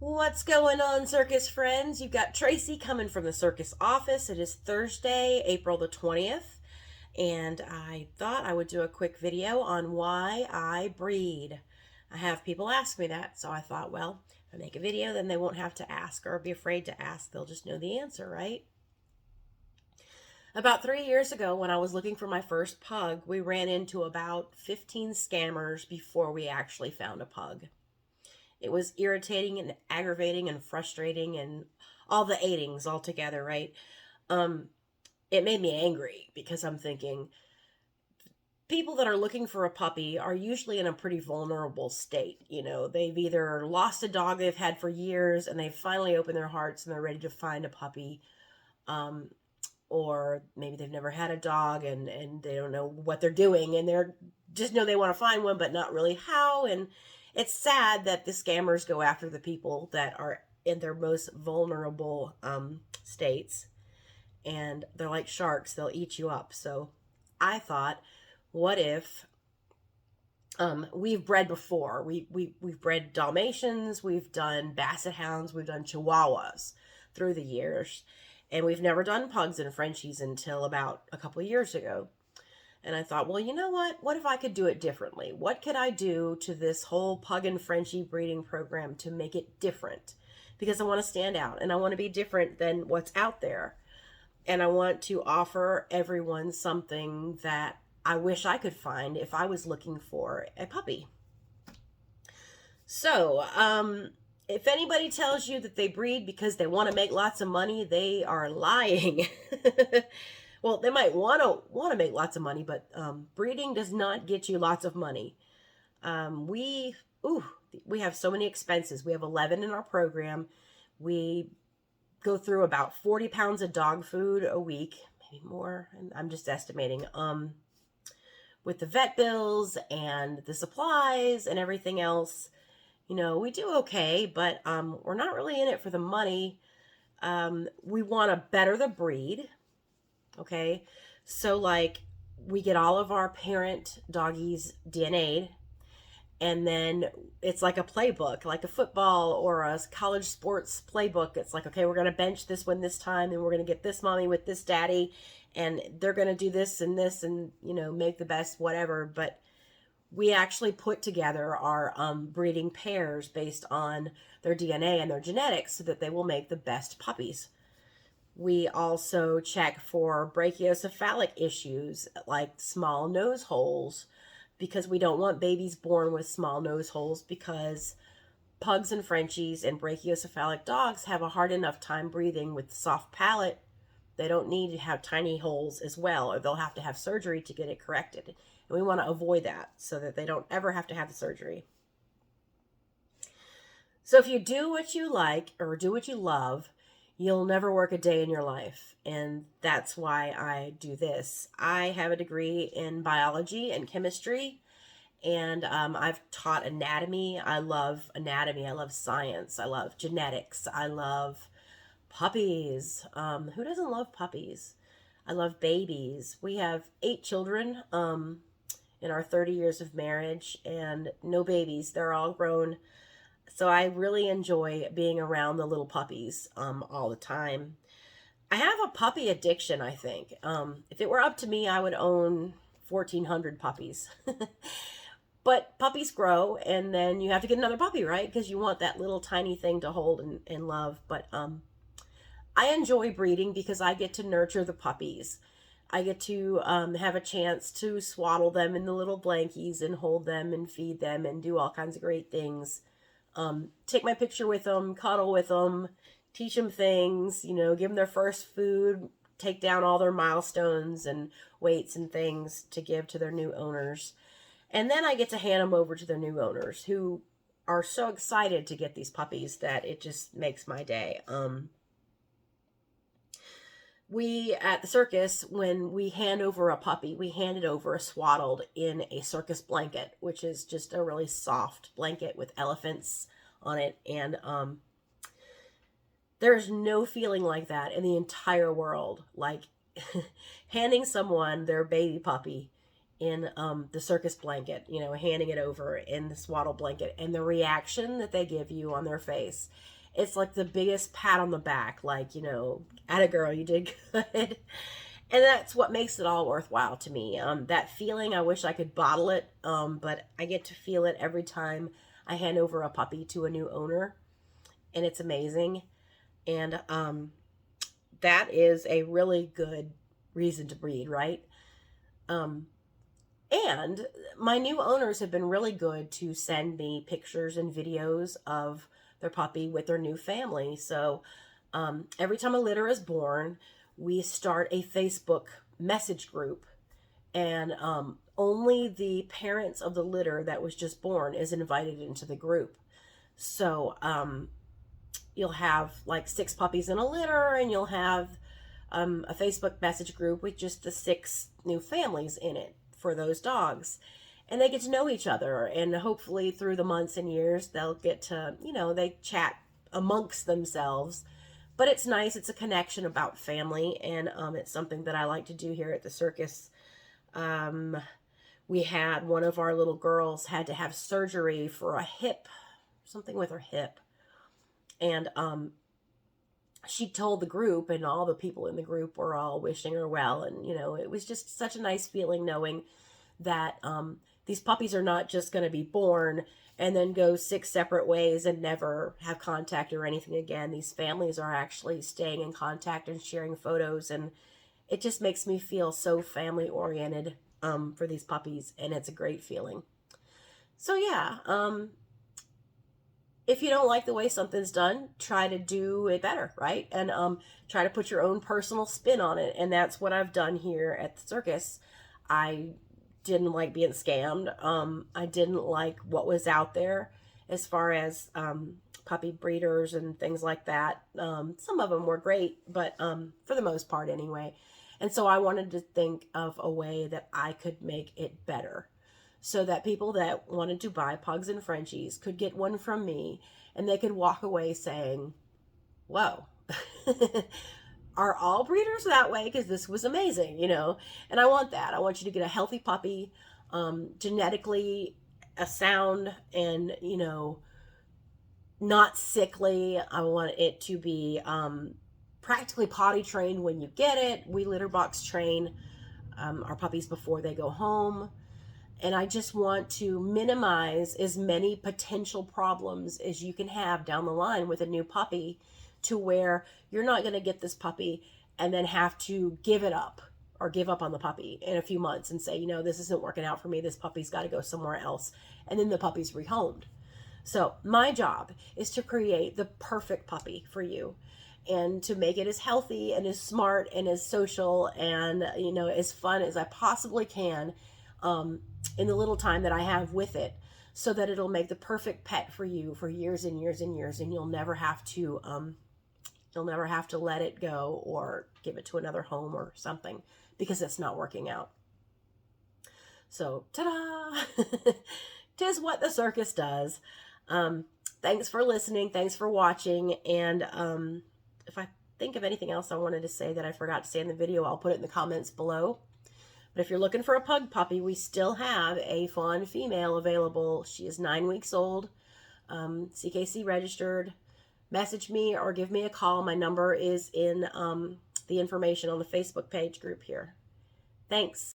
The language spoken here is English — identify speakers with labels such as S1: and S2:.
S1: What's going on, circus friends? You've got Tracy coming from the circus office. It is Thursday, April the 20th, and I thought I would do a quick video on why I breed. I have people ask me that, so I thought, well, if I make a video, then they won't have to ask or be afraid to ask. They'll just know the answer, right? About 3 years ago, when I was looking for my first pug, we ran into about 15 scammers before we actually found a pug. It was irritating and aggravating and frustrating and all the eightings all together, right? Um, it made me angry because I'm thinking people that are looking for a puppy are usually in a pretty vulnerable state. You know, they've either lost a dog they've had for years and they've finally opened their hearts and they're ready to find a puppy. Um, or maybe they've never had a dog and they don't know what they're doing and they're just know they want to find one but not really how. And it's sad that the scammers go after the people that are in their most vulnerable states, and they're like sharks, they'll eat you up. So I thought, what if we've bred before? We've bred Dalmatians, we've done Basset Hounds, we've done Chihuahuas through the years, and we've never done Pugs and Frenchies until about a couple of years ago. And I thought, well, you know what? What if I could do it differently? What could I do to this whole Pug and Frenchie breeding program to make it different? Because I want to stand out and I want to be different than what's out there. And I want to offer everyone something that I wish I could find if I was looking for a puppy. So, if anybody tells you that they breed because they want to make lots of money, they are lying. Well, they might want to make lots of money, but breeding does not get you lots of money. We have so many expenses. We have 11 in our program. We go through about 40 pounds of dog food a week, maybe more. I'm just estimating. With the vet bills and the supplies and everything else, you know, we do okay, but we're not really in it for the money. We want to better the breed. Okay, so like we get all of our parent doggies DNA'd, and then it's like a playbook, like a football or a college sports playbook. It's like, okay, we're going to bench this one this time, and we're going to get this mommy with this daddy, and they're going to do this and, you know, make the best whatever. But we actually put together our breeding pairs based on their DNA and their genetics so that they will make the best puppies. We also check for brachiocephalic issues like small nose holes, because we don't want babies born with small nose holes, because Pugs and Frenchies and brachiocephalic dogs have a hard enough time breathing with soft palate. They don't need to have tiny holes as well, or they'll have to have surgery to get it corrected. And we want to avoid that so that they don't ever have to have the surgery. So if you do what you like or do what you love, you'll never work a day in your life. And that's why I do this. I have a degree in biology and chemistry, and I've taught anatomy. I love anatomy. I love science. I love genetics. I love puppies. Who doesn't love puppies? I love babies. We have 8 children in our 30 years of marriage, and no babies. They're all grown. So I really enjoy being around the little puppies all the time. I have a puppy addiction, I think. If it were up to me, I would own 1,400 puppies. But puppies grow, and then you have to get another puppy, right? Because you want that little tiny thing to hold and love. But I enjoy breeding because I get to nurture the puppies. I get to have a chance to swaddle them in the little blankies and hold them and feed them and do all kinds of great things. Take my picture with them, cuddle with them, teach them things, you know, give them their first food, take down all their milestones and weights and things to give to their new owners. And then I get to hand them over to their new owners, who are so excited to get these puppies that it just makes my day. We at the circus, when we hand over a puppy, we hand it over swaddled in a circus blanket, which is just a really soft blanket with elephants on it. And there's no feeling like that in the entire world. Like handing someone their baby puppy in the circus blanket, you know, handing it over in the swaddle blanket, and the reaction that they give you on their face, it's like the biggest pat on the back, like, you know, atta girl, you did good. And that's what makes it all worthwhile to me. That feeling, I wish I could bottle it, but I get to feel it every time I hand over a puppy to a new owner, and it's amazing. And that is a really good reason to breed, right? Um, and my new owners have been really good to send me pictures and videos of their puppy with their new family. So every time a litter is born, we start a Facebook message group, and only the parents of the litter that was just born is invited into the group. So you'll have like 6 puppies in a litter, and you'll have a Facebook message group with just the 6 new families in it for those dogs. And they get to know each other, and hopefully through the months and years, they'll get to, you know, they chat amongst themselves. But it's nice. It's a connection about family, and it's something that I like to do here at the circus. We had one of our little girls had to have surgery for a hip, something with her hip. And she told the group, and all the people in the group were all wishing her well. And, you know, it was just such a nice feeling knowing that these puppies are not just going to be born and then go 6 separate ways and never have contact or anything again. These families are actually staying in contact and sharing photos, and it just makes me feel so family oriented for these puppies, and it's a great feeling. So yeah, if you don't like the way something's done, try to do it better, right? And try to put your own personal spin on it, and that's what I've done here at the circus. I didn't like being scammed. I didn't like what was out there as far as puppy breeders and things like that. Some of them were great, but for the most part anyway. And so I wanted to think of a way that I could make it better, so that people that wanted to buy Pugs and Frenchies could get one from me, and they could walk away saying, whoa, are all breeders that way? Because this was amazing, you know. And I want that. I want you to get a healthy puppy, genetically a sound, and, you know, not sickly. I want it to be practically potty trained when you get it. We litter box train our puppies before they go home. And I just want to minimize as many potential problems as you can have down the line with a new puppy, to where you're not going to get this puppy and then have to give it up or give up on the puppy in a few months and say, you know, this isn't working out for me. This puppy's got to go somewhere else. And then the puppy's rehomed. So my job is to create the perfect puppy for you, and to make it as healthy and as smart and as social and, you know, as fun as I possibly can in the little time that I have with it, so that it'll make the perfect pet for you for years and years and years, and you'll never have to let it go or give it to another home or something because it's not working out. So, ta-da! 'Tis what the circus does. Thanks for listening. Thanks for watching. And if I think of anything else I wanted to say that I forgot to say in the video, I'll put it in the comments below. But if you're looking for a pug puppy, we still have a fawn female available. She is 9 weeks old, CKC registered. Message me or give me a call. My number is in the information on the Facebook page group here. Thanks.